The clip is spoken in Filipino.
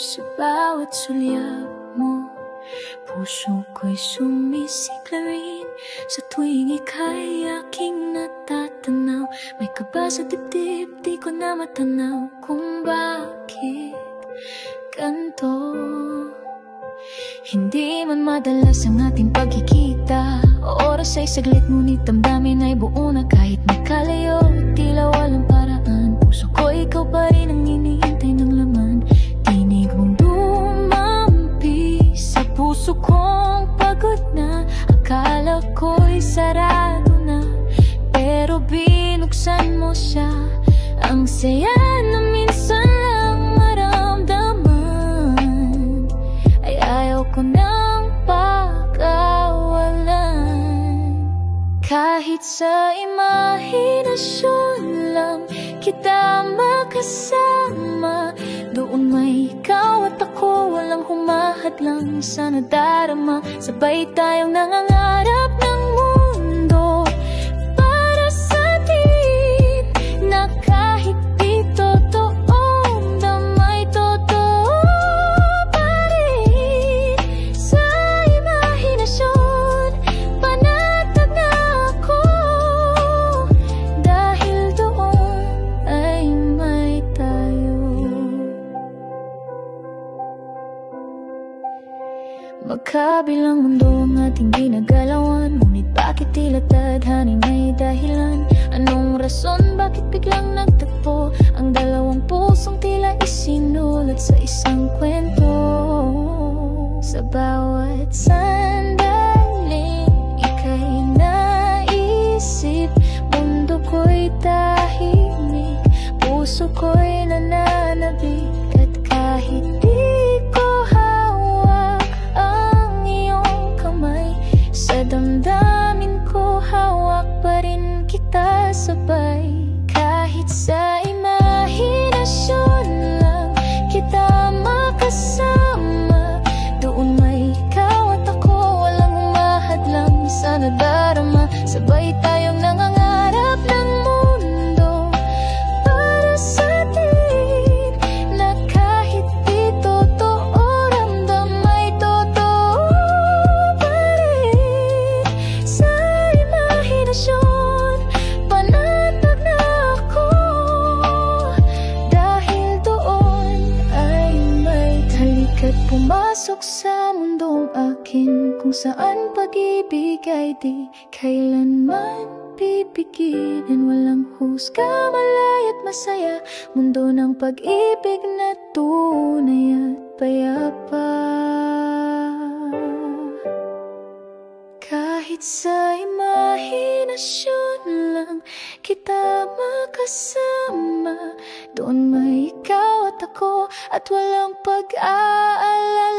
sa bawat sulyap mo. Puso ko'y sumisikla rin sa tuwing ika'y aking natatanaw. May kaba sa dibdib, di ko na matanaw kung bakit ganto. Hindi man madalas ang ating pagkikita, oras ay saglit ngunit damdamin ay buo na. Kahit magkalayo, tila walang paraan, puso ko ikaw pa rin ang hinihintay ng laman. Tinig mong dumampi sa puso kong pagod na. Akala ko'y sarado na, pero binuksan mo siya. Ang saya na minsan lang maramdaman ay ayaw ko nang pag-awalan. Kahit sa imahinasyon lang kita makasama, doon may ikaw at ako, walang humahadlang sa nadarama. Sabay tayong nangangarap ng mundo para sa atin, na kahit di totoong damay totoo pa rin. Sa imahinasyon, panatag na ako, dahil doon ay may tayo. Magkabilang mundo ang ating ginagalawan, ngunit bakit tila tadhaning may dahilan? Anong rason, bakit biglang nagtagpo ang dalawang pusong tila isinulat sa isang kwento? Sa bawat sandaling ika'y naisip, mundo ko'y tahimik, puso ko'y nananabik. At kahit di ko hawak ang iyong kamay, sa damdamin ko hawak pa rin kita sabay. Kahit sa imahinasyon lang kita makasama, doon may ikaw at ako, walang humahadlang sa nadarama. Sabay tayong nangangarap ng mundo para sa atin, na kahit di totoo ramdam ay totoo pa rin. Sa imahinasyon, panatag na ako, dahil doon ay may halika't pumasok sa mundong akin, kung saan pag-ibig ay di kailanman pipigilin. Walang husga, malay at masaya, mundo ng pag-ibig na tunay at payapa. Kahit sa imahinasyon lang kita makasama, doon may ikaw at ako, at walang pag-aalala